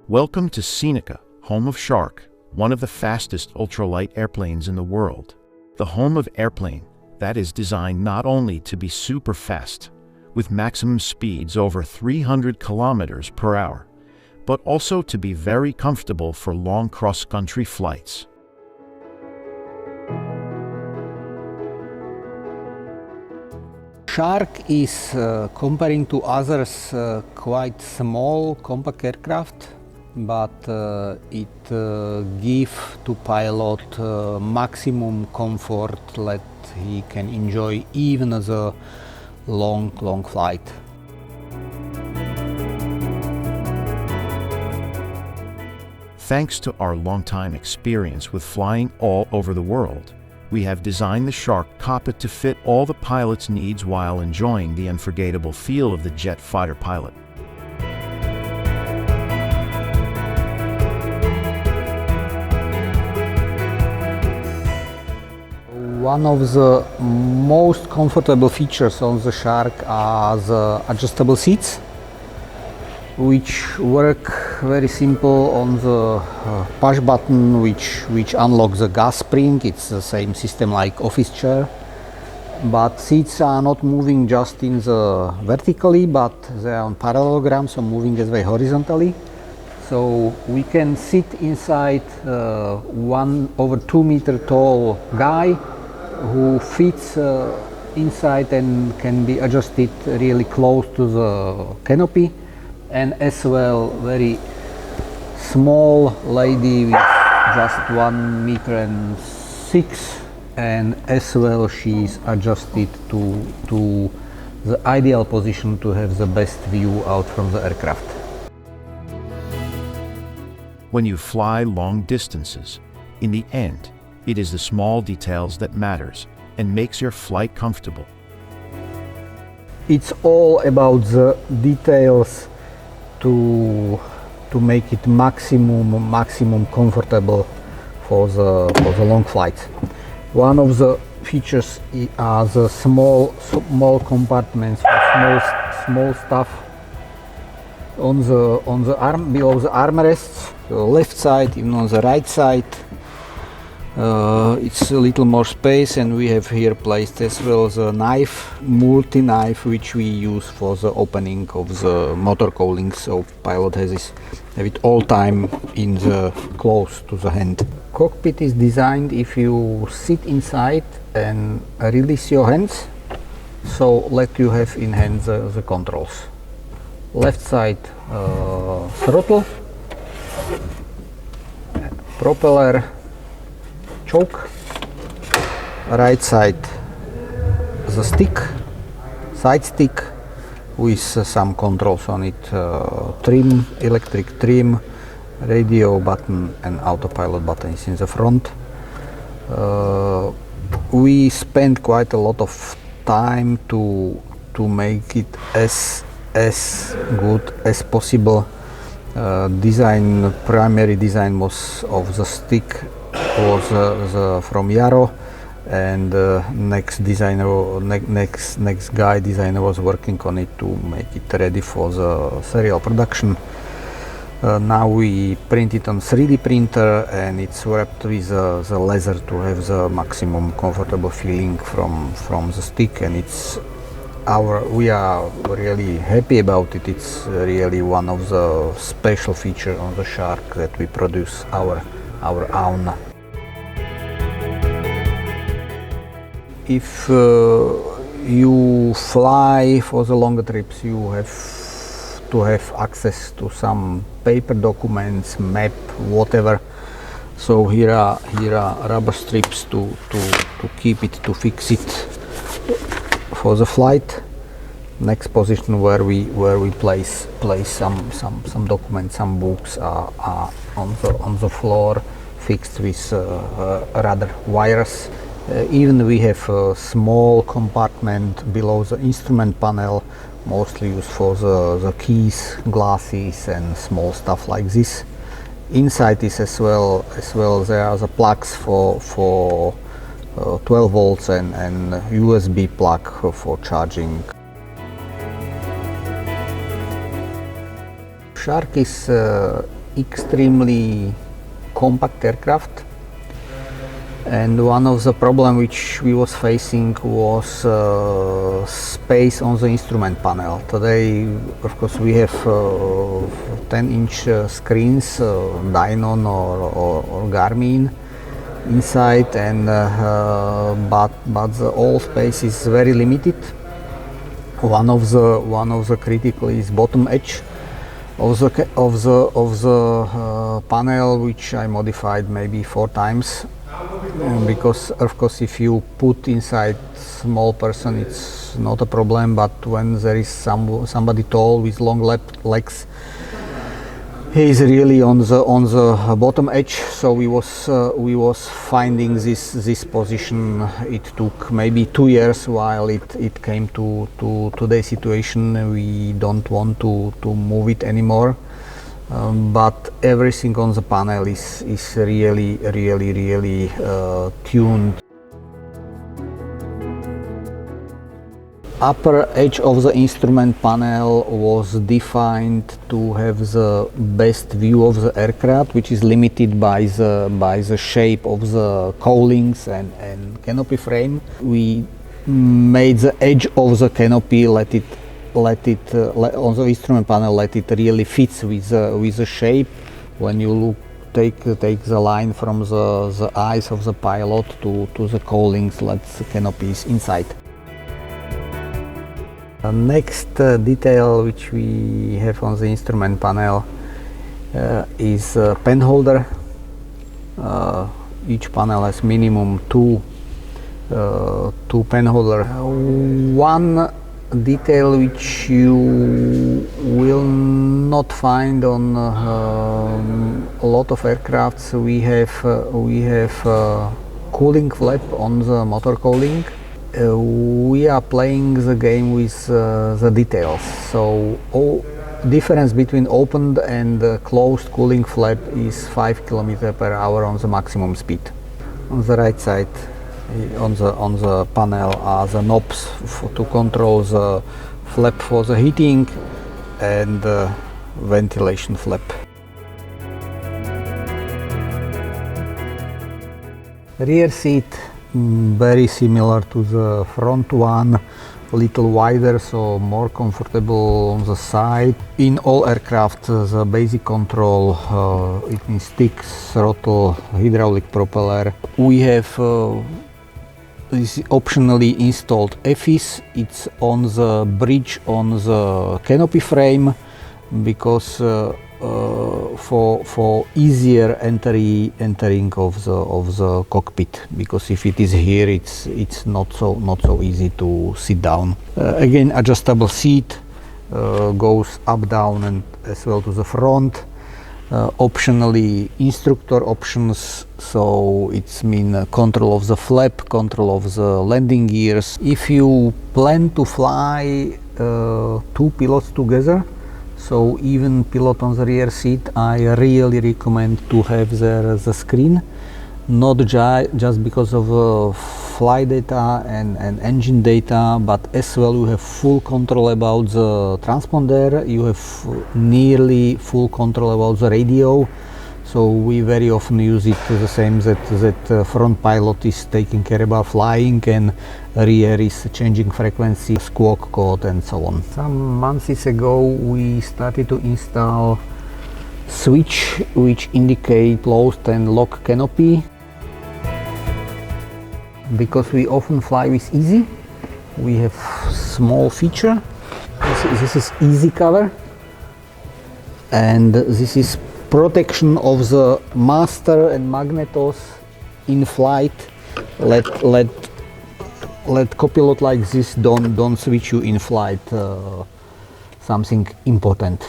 Welcome to Seneca, home of Shark, one of the fastest ultralight airplanes in the world. The home of airplane that is designed not only to be super fast, with maximum speeds over 300 kilometers per hour, but also to be very comfortable for long cross-country flights. Shark is, comparing to others, quite small, compact aircraft, but it gives to pilot maximum comfort that he can enjoy even as a long flight. Thanks to our long-time experience with flying all over the world, we have designed the Shark cockpit to fit all the pilot's needs while enjoying the unforgettable feel of the jet fighter pilot. One of the most comfortable features on the Shark are the adjustable seats, which work very simple on the push button which unlocks the gas spring. It's the same system like office chair, but seats are not moving just in the vertically, but they are on parallelogram, so moving as well horizontally. So we can sit inside 1 over 2 meter tall guy who fits inside and can be adjusted really close to the canopy. And as well, very small lady with just 1 meter and 6, and as well she's adjusted to the ideal position to have the best view out from the aircraft. When you fly long distances, in the end, it is the small details that matters and makes your flight comfortable. It's all about the details to make it maximum comfortable for the long flight. One of the features are the small compartments for small stuff on the arm, below the armrests, the left side, even on the right side. It's a little more space, and we have here placed as well the knife, multi-knife, which we use for the opening of the motor cowling, so pilot have it all time in the close to the hand. Cockpit is designed if you sit inside and release your hands, so let you have in hand the controls. Left side throttle, propeller, choke, right side the stick, side stick with some controls on it, trim, electric trim, radio button and autopilot button is in the front. We spent quite a lot of time to make it as good as possible. Primary design was of the stick was from AERO, and next guy designer was working on it to make it ready for the serial production. Now we print it on 3D printer, and it's wrapped with the leather to have the maximum comfortable feeling from the stick, and we are really happy about it. It's really one of the special features on the Shark that we produce our own. If you fly for the longer trips, you have to have access to some paper documents, map, whatever. So here are rubber strips to keep it, to fix it for the flight. Next position where we place some documents, some books are on the floor, fixed with rubber wires. Even we have a small compartment below the instrument panel, mostly used for the keys, glasses and small stuff like this. Inside is as well there are the plugs for 12 volts and USB plug for charging. Shark is extremely compact aircraft, and one of the problem which we was facing was space on the instrument panel. Today, of course, we have 10-inch screens, Dynon or Garmin inside, and but the all space is very limited. One of the critical is bottom edge of the panel, which I modified maybe 4 times, because of course if you put inside small person it's not a problem, but when there is somebody tall with long legs, he is really on the bottom edge. So we was finding this position. It took maybe 2 years while it came to today's situation. We don't want to move it anymore, but everything on the panel is really tuned. Upper edge of the instrument panel was defined to have the best view of the aircraft, which is limited by the shape of the cowlings and canopy frame. We made the edge of the canopy, let it on the instrument panel, let it really fits with the shape. When you look, take the line from the eyes of the pilot to the cowlings, let the canopy is inside. The next detail which we have on the instrument panel is pen holder. Each panel has minimum two pen holder. One detail which you will not find on a lot of aircrafts, we have cooling flap on the motor cowling. We are playing the game with the details. So difference between opened and closed cooling flap is 5 km/h on the maximum speed. On the right side, on the panel, are the knobs to control the flap for the heating and ventilation flap. Rear seat, very similar to the front one, a little wider, so more comfortable on the side. In all aircraft, the basic control, it means stick, throttle, hydraulic propeller. We have this optionally installed EFIS. It's on the bridge on the canopy frame, because for easier entering of the cockpit, because if it is here, it's not so easy to sit down. Again, adjustable seat, goes up, down, and as well to the front. Optionally instructor options, so it's mean control of the flap, control of the landing gears. If you plan to fly 2 pilots together, so even pilot on the rear seat, I really recommend to have the screen, not just because of flight data and engine data, but as well you have full control about the transponder, you have nearly full control about the radio. So we very often use it the same that front pilot is taking care about flying and rear is changing frequency, squawk code, and so on. Some months ago we started to install switch which indicate closed and lock canopy. Because we often fly with easy, we have small feature. This is easy cover, and this is protection of the master and magnetos in flight. Let copilot like this don't switch you in flight, something important.